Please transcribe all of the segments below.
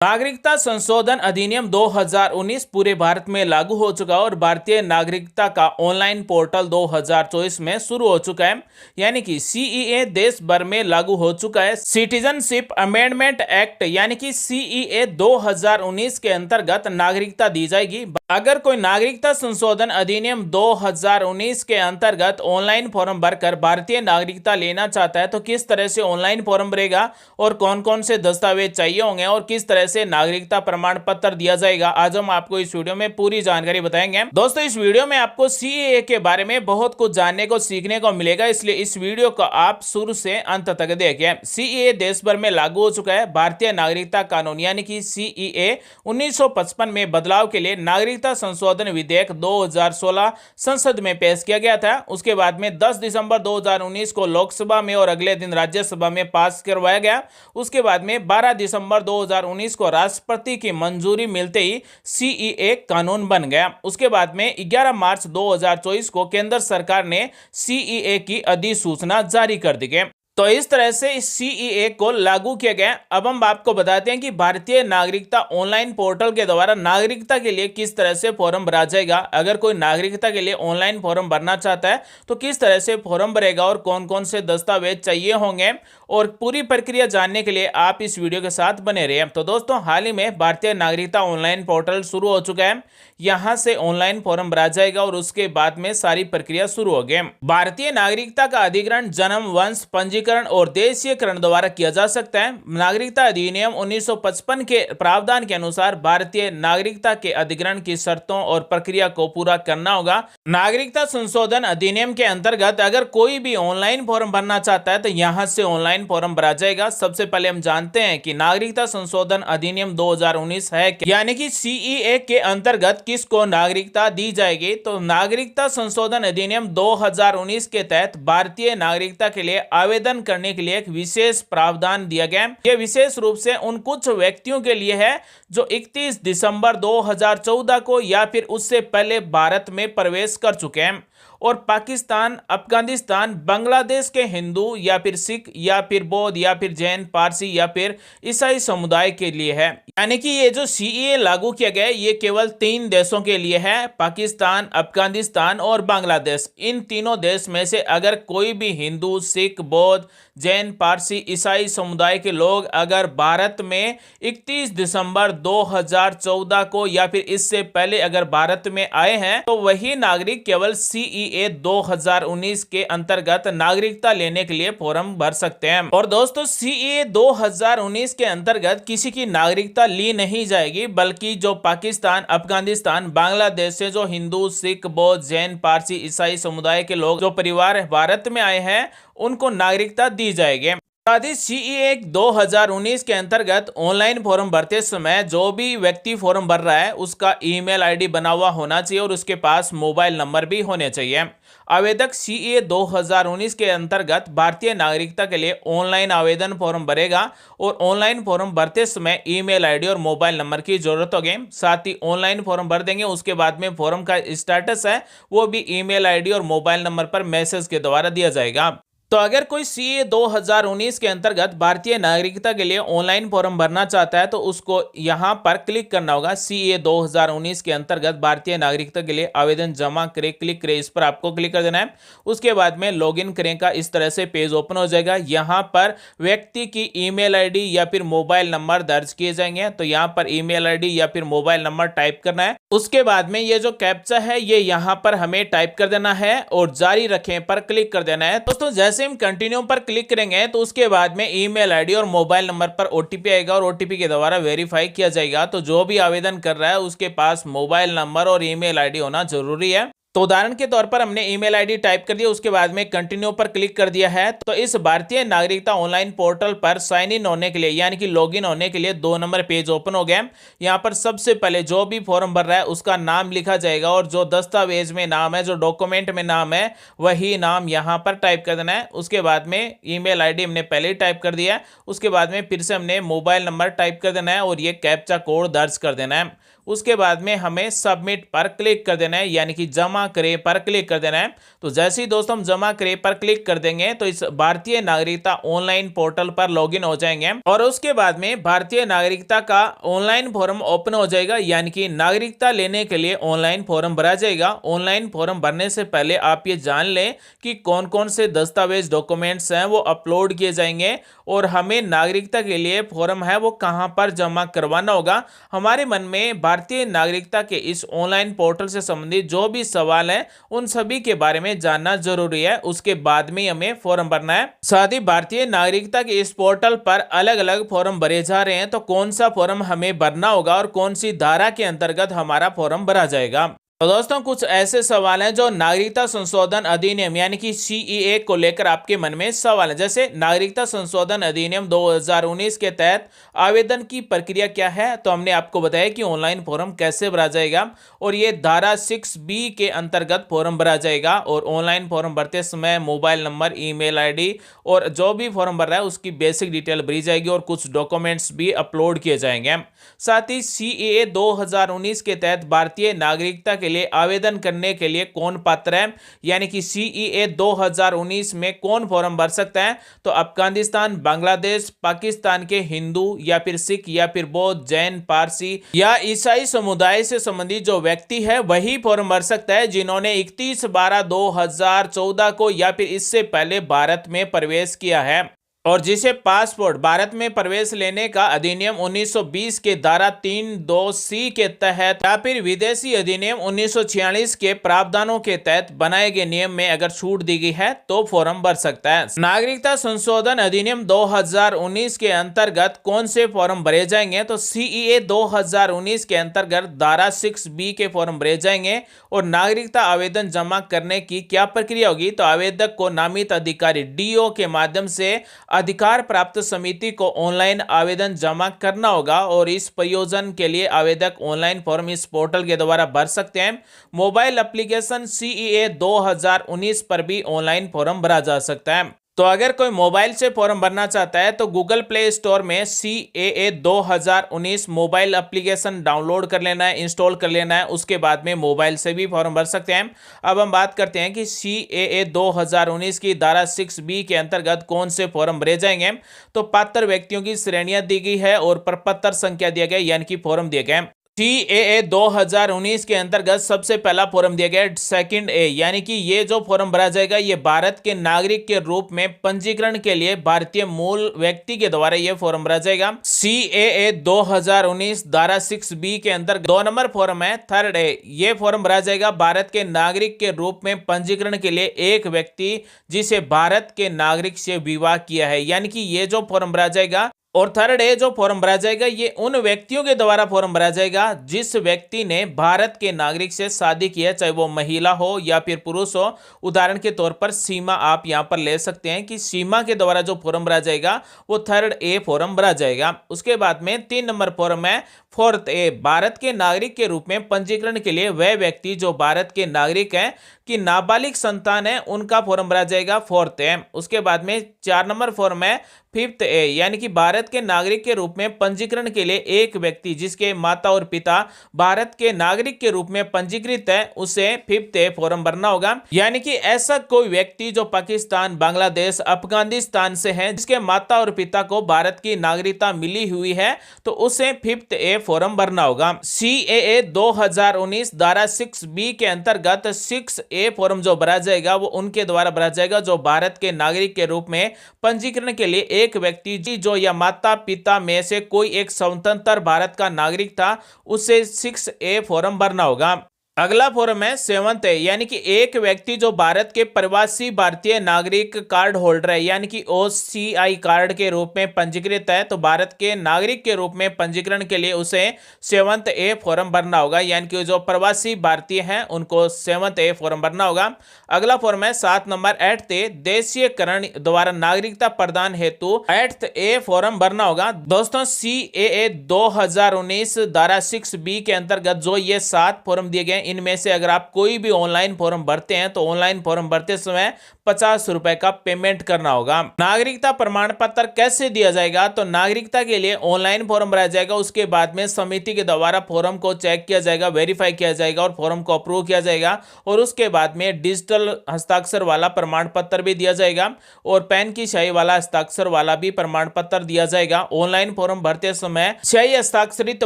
नागरिकता संशोधन अधिनियम 2019 पूरे भारत में लागू हो चुका है और भारतीय नागरिकता का ऑनलाइन पोर्टल 2024 में शुरू हो चुका है। यानी कि सीईए देश भर में लागू हो चुका है। सिटीजनशिप अमेंडमेंट एक्ट यानी कि सीईए 2019 के अंतर्गत नागरिकता दी जाएगी। अगर कोई नागरिकता संशोधन अधिनियम 2019 के अंतर्गत ऑनलाइन फॉर्म भरकर भारतीय नागरिकता लेना चाहता है तो किस तरह से ऑनलाइन फॉर्म भरेगा और कौन कौन से दस्तावेज चाहिए होंगे और किस तरह से नागरिकता प्रमाण पत्र दिया जाएगा, आज हम आपको इस वीडियो में पूरी जानकारी बताएंगे। दोस्तों, इस वीडियो में आपको सीएए के बारे में बहुत कुछ जानने को सीखने को मिलेगा, इसलिए इस वीडियो को आप शुरू से अंत तक देखें। सीएए देश भर में लागू हो चुका है। भारतीय नागरिकता कानून यानी कि सीएए 1955 में बदलाव के लिए नागरिकता संशोधन विधेयक 2016 संसद में पेश किया गया था। उसके बाद में 10 दिसंबर 2019 को लोकसभा में और अगले दिन राज्यसभा में पास करवाया गया। उसके बाद में 12 दिसंबर 2019 को राष्ट्रपति की मंजूरी मिलते ही सीईए कानून बन गया। उसके बाद में 11 मार्च 2024 को केंद्र सरकार ने सीईए की अधिसूचना जारी कर दी गई। तो इस तरह से इस सीईए को लागू किया गया। अब हम आपको बताते हैं कि भारतीय नागरिकता ऑनलाइन पोर्टल के द्वारा नागरिकता के लिए किस तरह से फॉर्म भरा जाएगा। अगर कोई नागरिकता के लिए ऑनलाइन फॉर्म भरना चाहता है तो किस तरह से फॉर्म भरेगा और कौन कौन से दस्तावेज चाहिए होंगे और पूरी प्रक्रिया जानने के लिए आप इस वीडियो के साथ बने रहिए। तो दोस्तों, हाल ही में भारतीय नागरिकता ऑनलाइन पोर्टल शुरू हो चुका है। यहां से ऑनलाइन फॉर्म भरा जाएगा और उसके बाद में सारी प्रक्रिया शुरू हो गई। भारतीय नागरिकता का अधिग्रहण जन्म, वंश पंजीकरण और देशीयकरण द्वारा किया जा सकता है। नागरिकता अधिनियम 1955 के प्रावधान के अनुसार भारतीय नागरिकता के अधिग्रहण की शर्तों और प्रक्रिया को पूरा करना होगा। नागरिकता संशोधन अधिनियम के अंतर्गत अगर कोई भी ऑनलाइन फॉर्म भरना चाहता है तो यहां से ऑनलाइन फॉर्म भरा जाएगा। सबसे पहले हम जानते हैं कि नागरिकता संशोधन अधिनियम 2019 है यानी कि सीईए के अंतर्गत किसको नागरिकता दी जाएगी। तो नागरिकता संशोधन अधिनियम 2019 के तहत भारतीय नागरिकता के लिए आवेदन करने के लिए एक विशेष प्रावधान दिया गया। यह विशेष रूप से उन कुछ व्यक्तियों के लिए है जो 31 दिसंबर 2014 को या फिर उससे पहले भारत में प्रवेश कर चुके हैं और पाकिस्तान, अफगानिस्तान, बांग्लादेश के हिंदू या फिर सिख या फिर बौद्ध या फिर जैन, पारसी या फिर ईसाई समुदाय के लिए है। यानी कि ये जो सीईए लागू किया गया है ये केवल 3 देशों के लिए है, पाकिस्तान, अफगानिस्तान और बांग्लादेश। इन तीनों देश में से अगर कोई भी हिंदू, सिख, बौद्ध, जैन, पारसी, ईसाई समुदाय के लोग अगर भारत में 31 दिसंबर 2014 को या फिर इससे पहले अगर भारत में आए हैं तो वही नागरिक केवल सीईए 2019 के अंतर्गत नागरिकता लेने के लिए फॉर्म भर सकते हैं। और दोस्तों, सीईए 2019 के अंतर्गत किसी की नागरिकता ली नहीं जाएगी, बल्कि जो पाकिस्तान, अफगानिस्तान, बांग्लादेश से जो हिंदू, सिख, बौद्ध, जैन, पारसी, ईसाई समुदाय के लोग जो परिवार भारत में आए हैं उनको नागरिकता दी जाएगी। सीईए 2019 के अंतर्गत ऑनलाइन फॉर्म भरते समय जो भी व्यक्ति फॉर्म भर रहा है उसका ईमेल आईडी बना हुआ होना चाहिए और उसके पास मोबाइल नंबर भी होने चाहिए। आवेदक सीईए 2019 के अंतर्गत भारतीय नागरिकता के लिए ऑनलाइन आवेदन फॉर्म भरेगा और ऑनलाइन फॉर्म भरते समय ईमेल आईडी और मोबाइल नंबर की जरूरत होगी। साथ ही ऑनलाइन फॉर्म भर देंगे, उसके बाद में फॉर्म का स्टेटस है वो भी ईमेल आईडी और मोबाइल नंबर पर मैसेज के द्वारा दिया जाएगा। तो अगर कोई सीए 2019 के अंतर्गत भारतीय नागरिकता के लिए ऑनलाइन फॉर्म भरना चाहता है तो उसको यहां पर क्लिक करना होगा। सीए 2019 के अंतर्गत भारतीय नागरिकता के लिए आवेदन जमा करें, क्लिक करें, इस पर आपको क्लिक कर देना है। उसके बाद में लॉगिन करें का इस तरह से पेज ओपन हो जाएगा। यहां पर व्यक्ति की ईमेल आईडी या फिर मोबाइल नंबर दर्ज किए जाएंगे। तो यहाँ पर ईमेल आईडी या फिर मोबाइल नंबर टाइप करना है। उसके बाद में ये जो कैप्चा है ये यहाँ पर हमें टाइप कर देना है और जारी रखें पर क्लिक कर देना है। दोस्तों, जैसे हम कंटिन्यू पर क्लिक करेंगे तो उसके बाद में ईमेल आईडी और मोबाइल नंबर पर ओटीपी आएगा और ओटीपी के द्वारा वेरीफाई किया जाएगा। तो जो भी आवेदन कर रहा है उसके पास मोबाइल नंबर और ईमेल आईडी होना जरूरी है। तो उदाहरण के तौर पर हमने ईमेल आईडी टाइप कर दिया, उसके बाद में कंटिन्यू पर क्लिक कर दिया है। तो इस भारतीय नागरिकता ऑनलाइन पोर्टल पर साइन इन होने के लिए यानी कि लॉगिन होने के लिए 2 नंबर पेज ओपन हो गया। यहाँ पर सबसे पहले जो भी फॉर्म भर रहा है उसका नाम लिखा जाएगा और जो दस्तावेज में नाम है, जो डॉक्यूमेंट में नाम है, वही नाम यहाँ पर टाइप कर देना है। उसके बाद में ईमेल आईडी हमने पहले ही टाइप कर दिया है। उसके बाद में फिर से हमने मोबाइल नंबर टाइप कर देना है और ये कैप्चा कोड दर्ज कर देना है। उसके बाद में हमें सबमिट पर क्लिक कर देना है यानी कि जमा करे पर क्लिक कर देना है। तो जैसे ही दोस्तों हम जमा करे पर क्लिक कर देंगे तो इस भारतीय नागरिकता ऑनलाइन पोर्टल पर लॉगिन हो जाएंगे और उसके बाद में भारतीय नागरिकता का ऑनलाइन फॉर्म ओपन हो जाएगा, यानी कि नागरिकता लेने के लिए ऑनलाइन फॉर्म भरा जाएगा। ऑनलाइन फॉर्म भरने से पहले आप ये जान लें कि कौन कौन से दस्तावेज डॉक्यूमेंट्स हैं वो अपलोड किए जाएंगे और हमें नागरिकता के लिए फॉर्म है वो कहां पर जमा करवाना होगा। हमारे मन में भारतीय नागरिकता के इस ऑनलाइन पोर्टल से संबंधित जो भी सवाल हैं उन सभी के बारे में जानना जरूरी है, उसके बाद में हमें फॉर्म भरना है। साथ ही भारतीय नागरिकता के इस पोर्टल पर अलग अलग फॉर्म भरे जा रहे हैं, तो कौन सा फॉर्म हमें भरना होगा और कौन सी धारा के अंतर्गत हमारा फॉर्म भरा जाएगा। तो दोस्तों कुछ ऐसे सवाल हैं जो नागरिकता संशोधन अधिनियम यानी कि सीईए को लेकर आपके मन में सवाल है। जैसे नागरिकता संशोधन अधिनियम 2019 के तहत आवेदन की प्रक्रिया क्या है, तो हमने आपको बताया कि ऑनलाइन फॉर्म कैसे भरा जाएगा और ये धारा 6B के अंतर्गत फॉर्म भरा जाएगा। और ऑनलाइन फॉर्म भरते समय मोबाइल नंबर, ईमेल आईडी और जो भी फॉर्म भर रहा है उसकी बेसिक डिटेल भरी जाएगी और कुछ डॉक्यूमेंट्स भी अपलोड किए जाएंगे। साथ ही सीएए 2019 के तहत भारतीय नागरिकता के लिए आवेदन करने के लिए कौन पात्र है, यानी कि सीईए 2019 में कौन फॉर्म भर सकता है, तो अफगानिस्तान, बांग्लादेश, पाकिस्तान के हिंदू या फिर सिख या फिर बौद्ध, जैन, पारसी या ईसाई समुदाय से संबंधित जो व्यक्ति है वही फॉर्म भर सकता है जिन्होंने 31/12/2014 को या फिर इससे पहले भारत में प्रवेश किया है और जिसे पासपोर्ट भारत में प्रवेश लेने का अधिनियम 1920 के धारा 3(2)(c) के तहत या फिर विदेशी अधिनियम 1946 के प्रावधानों के तहत बनाए गए नियम में अगर छूट दी गई है तो फॉर्म भर सकता है। नागरिकता संशोधन अधिनियम 2019 के अंतर्गत कौन से फॉर्म भरे जाएंगे, तो सीईए 2019 के अंतर्गत धारा 6B के फॉर्म भरे जाएंगे। और नागरिकता आवेदन जमा करने की क्या प्रक्रिया होगी, तो आवेदक को नामित अधिकारी डीओ के माध्यम से अधिकार प्राप्त समिति को ऑनलाइन आवेदन जमा करना होगा और इस प्रयोजन के लिए आवेदक ऑनलाइन फॉर्म इस पोर्टल के द्वारा भर सकते हैं। मोबाइल एप्लीकेशन सीईए 2019 पर भी ऑनलाइन फॉर्म भरा जा सकता है। तो अगर कोई मोबाइल से फॉर्म भरना चाहता है तो गूगल प्ले स्टोर में सीएए 2019 मोबाइल एप्लीकेशन डाउनलोड कर लेना है, इंस्टॉल कर लेना है, उसके बाद में मोबाइल से भी फॉर्म भर सकते हैं। अब हम बात करते हैं कि सीएए 2019 की धारा 6B के अंतर्गत कौन से फॉर्म भरे जाएंगे। तो पात्र व्यक्तियों की श्रेणियां दी गई है और प्रपत्र संख्या दिया गया, यानी कि फॉर्म दिए गए। सीएए 2019 के अंतर्गत सबसे पहला फॉर्म दिया गया सेकंड ए, यानी कि ये जो फॉर्म भरा जाएगा ये भारत के नागरिक के रूप में पंजीकरण के लिए भारतीय मूल व्यक्ति के द्वारा ये फॉर्म भरा जाएगा। सीएए 2019 धारा 6B के अंतर्गत 2 नंबर फॉर्म है थर्ड ए, ये फॉर्म भरा जाएगा भारत के नागरिक के रूप में पंजीकरण के लिए एक व्यक्ति जिसे भारत के नागरिक से विवाह किया है, यानी कि ये जो फॉर्म भरा जाएगा। और थर्ड है जो फॉर्म भरा जाएगा ये उन व्यक्तियों के द्वारा फॉर्म भरा जाएगा जिस व्यक्ति ने भारत के नागरिक से शादी की है, चाहे वो महिला हो या फिर पुरुष हो। उदाहरण के तौर पर सीमा आप यहां पर ले सकते हैं कि सीमा के द्वारा जो फॉर्म भरा जाएगा वो थर्ड ए फॉर्म भरा जाएगा। उसके बाद में 3 नंबर फॉर्म है फोर्थ ए, भारत के नागरिक के रूप में पंजीकरण के लिए वह व्यक्ति जो भारत के नागरिक हैं कि नाबालिग संतान है उनका फॉर्म भरा जाएगा फोर्थ ए। उसके बाद में 4 नंबर फॉर्म है फिफ्थ ए, यानी कि भारत के नागरिक के रूप में पंजीकरण के लिए एक व्यक्ति जिसके माता और पिता भारत के नागरिक के रूप में पंजीकृत है उसे फिफ्थ ए फॉर्म भरना होगा। यानी कि ऐसा कोई व्यक्ति जो पाकिस्तान, बांग्लादेश, अफगानिस्तान से है जिसके माता और पिता को भारत की नागरिकता मिली हुई है तो उसे फिफ्थ ए फॉर्म भरना होगा। सीएए 2019 धारा 6B के अंतर्गत 6A फॉर्म जो भरा जाएगा वो उनके द्वारा भरा जाएगा जो भारत के नागरिक के रूप में पंजीकरण के लिए एक व्यक्ति जो या माता पिता में से कोई एक स्वतंत्र भारत का नागरिक था उसे 6A फॉर्म भरना होगा। अगला फॉर्म है 7th ए, यानी कि एक व्यक्ति जो भारत के प्रवासी भारतीय नागरिक कार्ड होल्डर है यानी कि OCI कार्ड के रूप में पंजीकृत है तो भारत के नागरिक के रूप में पंजीकरण के लिए उसे 7th ए फॉर्म भरना होगा। यानी कि जो प्रवासी भारतीय हैं उनको 7th ए फॉर्म भरना होगा। अगला फॉर्म है 7 नंबर 8th ए, देशीयकरण द्वारा नागरिकता प्रदान हेतु 8th ए फॉर्म भरना होगा। दोस्तों CAA 2019 धारा 6B के अंतर्गत जो ये 7 फॉर्म दिए गए इनमें से अगर आप कोई भी ऑनलाइन फॉर्म भरते हैं तो ऑनलाइन फॉर्म भरते समय 50 रुपए का पेमेंट करना होगा। नागरिकता प्रमाण पत्र कैसे दिया जाएगा? तो नागरिकता के लिए ऑनलाइन फॉर्म भरा जाएगा, उसके बाद में समिति के द्वारा फॉर्म को चेक किया जाएगा, वेरीफाई किया जाएगा और फॉर्म को अप्रूव किया जाएगा और उसके बाद में डिजिटल हस्ताक्षर वाला प्रमाण पत्र भी दिया जाएगा और पेन की स्याही वाला हस्ताक्षर वाला भी प्रमाण पत्र दिया जाएगा। ऑनलाइन फॉर्म भरते समय स्याही हस्ताक्षरित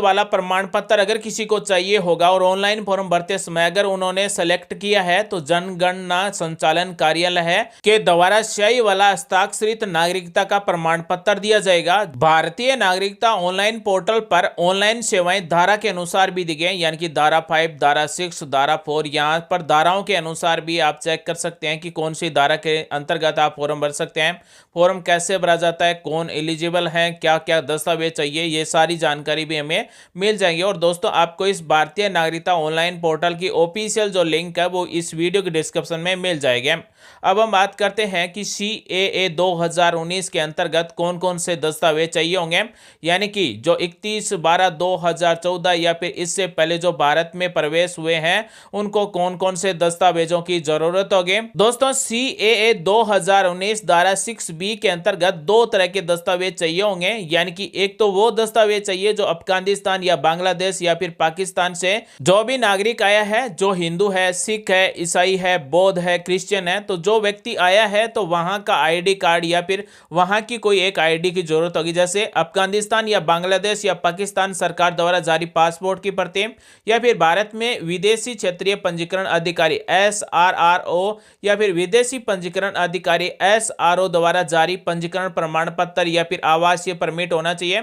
वाला प्रमाण पत्र अगर किसी को चाहिए होगा और ऑनलाइन फॉर्म भरते समय अगर उन्होंने सेलेक्ट किया है तो जनगणना संचालन कार्यालय के द्वारा स्याही वाला हस्ताक्षरित नागरिकता का प्रमाण पत्र दिया जाएगा। भारतीय नागरिकता ऑनलाइन पोर्टल पर ऑनलाइन सेवाएं धारा के अनुसार भी दी गई, यानी कि धारा 5, धारा 6, धारा 4। यहाँ पर धाराओं के अनुसार भी आप चेक कर सकते हैं कि कौन सी धारा के अंतर्गत आप फॉर्म भर सकते हैं, फॉर्म कैसे भरा जाता है, कौन एलिजिबल है, क्या क्या दस्तावेज चाहिए, ये सारी जानकारी भी हमें मिल जाएगी। और दोस्तों आपको इस भारतीय नागरिकता ऑनलाइन पोर्टल की ऑफिशियल जो लिंक है वो इस वीडियो के डिस्क्रिप्शन में मिल जाएगी। अब हम बात करते हैं कि CAA 2019 के अंतर्गत कौन कौन से दस्तावेज चाहिए होंगे, यानी कि जो 31/12/2014 या फिर इससे पहले जो भारत में प्रवेश हुए हैं उनको कौन कौन से दस्तावेजों की जरूरत होगी। दोस्तों CAA 2019 धारा 6B के अंतर्गत दो तरह के दस्तावेज चाहिए होंगे, यानी कि एक तो वो दस्तावेज चाहिए जो अफगानिस्तान या बांग्लादेश या फिर पाकिस्तान से जो भी नागरिक आया है, जो हिंदू है, सिख है, ईसाई है, बौद्ध है, क्रिश्चियन है, तो जो व्यक्ति आया है तो वहां का आईडी कार्ड या फिर वहां की कोई एक आईडी की जरूरत होगी, जैसे अफगानिस्तान या बांग्लादेश या पाकिस्तान सरकार द्वारा जारी पासपोर्ट की प्रति या फिर भारत में विदेशी क्षेत्रीय पंजीकरण अधिकारी SRRO या फिर विदेशी पंजीकरण अधिकारी SRO द्वारा जारी पंजीकरण प्रमाण पत्र या फिर आवासीय परमिट होना चाहिए।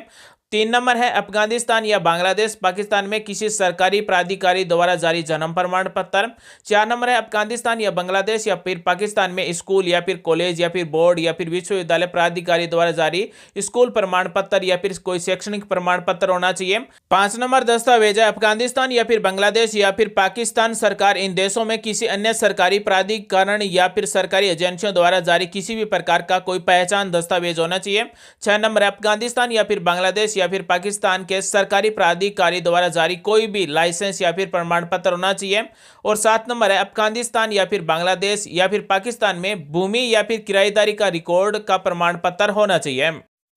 3 नंबर है अफगानिस्तान या बांग्लादेश पाकिस्तान में किसी सरकारी प्राधिकारी द्वारा जारी जन्म प्रमाण पत्र। 4 नंबर है अफगानिस्तान या बांग्लादेश या फिर पाकिस्तान में स्कूल या फिर कॉलेज या फिर बोर्ड या फिर विश्वविद्यालय प्राधिकारी द्वारा जारी स्कूल प्रमाण पत्र या फिर कोई शैक्षणिक प्रमाण पत्र होना चाहिए। 5 नंबर दस्तावेज है अफगानिस्तान या फिर बांग्लादेश या फिर पाकिस्तान सरकार इन देशों में किसी अन्य सरकारी प्राधिकरण या फिर सरकारी एजेंसियों द्वारा जारी किसी भी प्रकार का कोई पहचान दस्तावेज होना चाहिए। 6 नंबर है अफगानिस्तान या फिर बांग्लादेश या फिर पाकिस्तान के सरकारी प्राधिकारी द्वारा जारी कोई भी लाइसेंस या फिर प्रमाण पत्र होना चाहिए। और 7 नंबर है अफगानिस्तान या फिर बांग्लादेश या फिर पाकिस्तान में भूमि या फिर किराएदारी का रिकॉर्ड का प्रमाण पत्र होना चाहिए।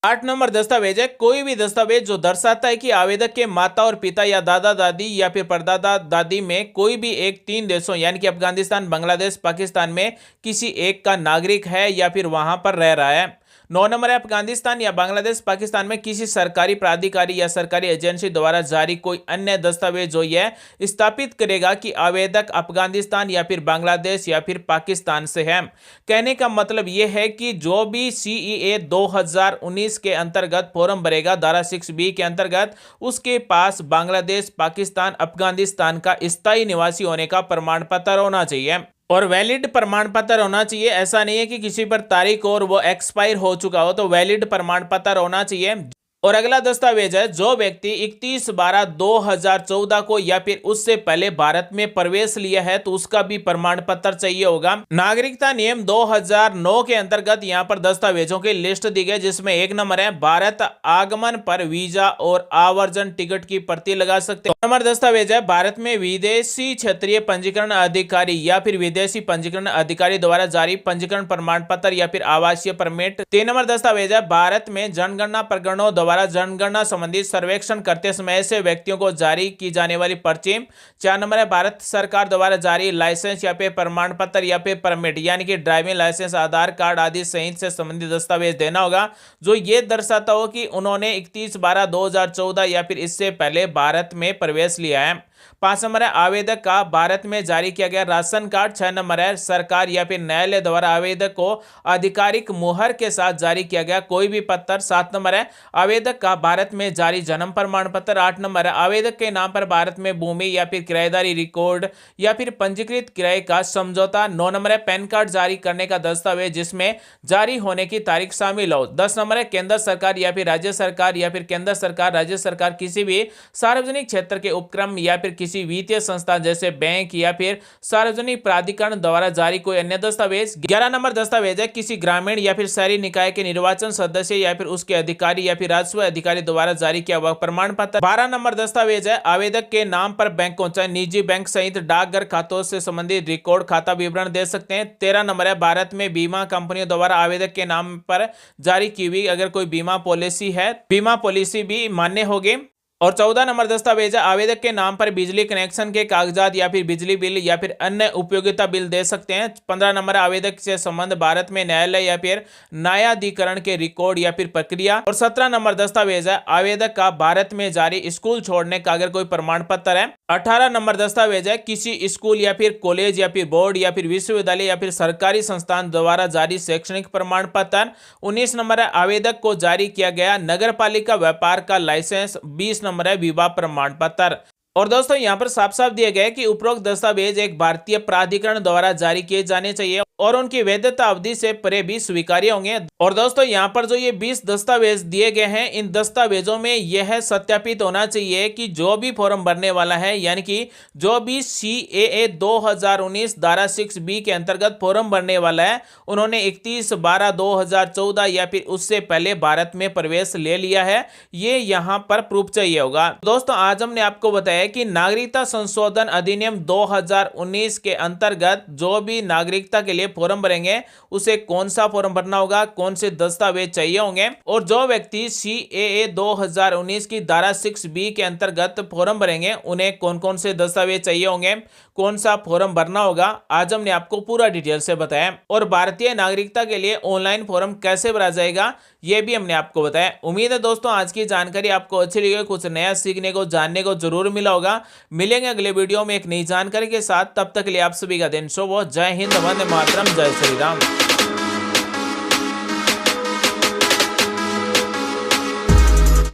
8 नंबर दस्तावेज है कोई भी दस्तावेज जो दर्शाता है कि आवेदक के माता और पिता या दादा दादी या फिर परदादा दादी में कोई भी एक 3 देशों यानी कि अफगानिस्तान, बांग्लादेश, पाकिस्तान में किसी एक का नागरिक है या फिर वहां पर रह रहा है। 9 नंबर है अफगानिस्तान या बांग्लादेश, पाकिस्तान में किसी सरकारी प्राधिकारी या सरकारी एजेंसी द्वारा जारी कोई अन्य दस्तावेज जो यह स्थापित करेगा कि आवेदक अफगानिस्तान या फिर बांग्लादेश या फिर पाकिस्तान से है। कहने का मतलब यह है कि जो भी CAA 2019 के अंतर्गत फॉर्म भरेगा धारा 6B के अंतर्गत, उसके पास बांग्लादेश, पाकिस्तान, अफगानिस्तान का स्थायी निवासी होने का प्रमाण पत्र होना चाहिए और वैलिड प्रमाण पत्र होना चाहिए। ऐसा नहीं है कि किसी पर तारीख और वो एक्सपायर हो चुका हो, तो वैलिड प्रमाण पत्र होना चाहिए। और अगला दस्तावेज है जो व्यक्ति 31/12/2014 को या फिर उससे पहले भारत में प्रवेश लिया है तो उसका भी प्रमाण पत्र चाहिए होगा। नागरिकता नियम 2009 के अंतर्गत यहाँ पर दस्तावेजों की लिस्ट दी गई, जिसमें 1 नंबर है भारत आगमन पर वीजा और आवर्जन टिकट की प्रति लगा सकते हैं। 2 नंबर दस्तावेज है भारत में विदेशी क्षेत्रीय पंजीकरण अधिकारी या फिर विदेशी पंजीकरण अधिकारी द्वारा जारी पंजीकरण प्रमाण पत्र या फिर आवासीय परमिट। 3 नंबर दस्तावेज है भारत में जनगणना प्रकरणों द्वारा जनगणना संबंधी सर्वेक्षण करते समय ऐसे व्यक्तियों को जारी की जाने वाली पर्ची। 4 नंबर है भारत सरकार द्वारा जारी लाइसेंस या फिर प्रमाण पत्र या फिर परमिट, यानी कि ड्राइविंग लाइसेंस, आधार कार्ड आदि सहित से संबंधित दस्तावेज देना होगा जो ये दर्शाता हो कि उन्होंने 31/12/2014 या फिर इससे पहले भारत में प्रवेश लिया है। 5 नंबर है आवेदक का भारत में जारी किया गया राशन कार्ड। 6 नंबर है सरकार या फिर न्यायालय द्वारा आवेदक को आधिकारिक मुहर के साथ जारी किया गया कोई भी पत्र। 7 नंबर है आवेदक का भारत में जारी जन्म प्रमाण पत्र। 8 नंबर है आवेदक के नाम पर भारत में भूमि या फिर किराएदारी रिकॉर्ड या फिर पंजीकृत किराए का समझौता। 9 नंबर है पैन कार्ड जारी करने का दस्तावेज जिसमें जारी होने की तारीख शामिल हो। 10 नंबर है केंद्र सरकार या फिर राज्य सरकार या फिर केंद्र सरकार, राज्य सरकार किसी भी सार्वजनिक क्षेत्र के उपक्रम या फिर किसी वित्तीय संस्था जैसे बैंक या फिर सार्वजनिक प्राधिकरण द्वारा जारी कोई अन्य दस्तावेज। 11 नंबर दस्तावेज है किसी ग्रामीण या फिर शहरी निकाय के निर्वाचन सदस्य या फिर उसके अधिकारी या फिर राजस्व अधिकारी द्वारा जारी किया हुआ प्रमाण पत्र। 12 नंबर दस्तावेज है आवेदक के नाम पर बैंकों चाहे निजी बैंक सहित डाकघर खातों से संबंधित रिकॉर्ड खाता विवरण दे सकते हैं। 13 नंबर है भारत में बीमा कंपनियों द्वारा आवेदक के नाम पर जारी की हुई अगर कोई बीमा पॉलिसी है, बीमा पॉलिसी भी मान्य होगी। और 14 नंबर दस्तावेज है आवेदक के नाम पर बिजली कनेक्शन के कागजात या फिर बिजली बिल या फिर अन्य उपयोगिता बिल दे सकते हैं। 15 नंबर आवेदक से संबंध भारत में न्यायालय या फिर न्यायाधिकरण के रिकॉर्ड या फिर प्रक्रिया। और 17 नंबर दस्तावेज है आवेदक का भारत में जारी स्कूल छोड़ने का अगर कोई प्रमाण पत्र है। 18 नंबर दस्तावेज है किसी स्कूल या फिर कॉलेज या फिर बोर्ड या फिर विश्वविद्यालय या फिर सरकारी संस्थान द्वारा जारी शैक्षणिक प्रमाण पत्र। 19 नंबर है आवेदक को जारी किया गया नगर पालिका व्यापार का लाइसेंस। 20 नंबर है विवाह प्रमाण पत्र। और दोस्तों यहाँ पर साफ साफ दिया गया है कि उपरोक्त दस्तावेज एक भारतीय प्राधिकरण द्वारा जारी किए जाने चाहिए और उनकी वैधता अवधि से परे भी स्वीकार्य होंगे। और दोस्तों यहाँ पर जो ये 20 दस्तावेज दिए गए हैं इन दस्तावेजों में यह सत्यापित होना चाहिए कि जो भी फॉर्म भरने वाला है यानी कि जो भी CAA 2019 धारा 6B के अंतर्गत फॉर्म भरने वाला है उन्होंने 31/12/2014 या फिर उससे पहले भारत में प्रवेश ले लिया है, ये यहाँ पर प्रूफ चाहिए होगा। दोस्तों आज हमने आपको बताया कि नागरिकता संशोधन अधिनियम 2019 के अंतर्गत जो भी नागरिकता के लिए फॉर्म भरेंगे उसे कौन सा फॉर्म भरना होगा, कौन से दस्तावेज चाहिए होंगे और जो व्यक्ति CAA 2019 की धारा 6B के अंतर्गत फॉर्म भरेंगे उन्हें कौन कौन से दस्तावेज चाहिए होंगे, कौन सा फॉर्म भरना होगा, आज हमने आपको पूरा डिटेल से बताया। और भारतीय नागरिकता के लिए ऑनलाइन फॉर्म कैसे भरा जाएगा यह भी हमने आपको बताया। उम्मीद है दोस्तों आज की जानकारी आपको अच्छी लगी, कुछ नया सीखने को जानने को जरूर मिला होगा। मिलेंगे अगले वीडियो में एक नई जानकारी के साथ, तब तक के लिए आप सभी का दिन शुभ हो। जय हिंद, वंदे मातरम, जय श्री राम।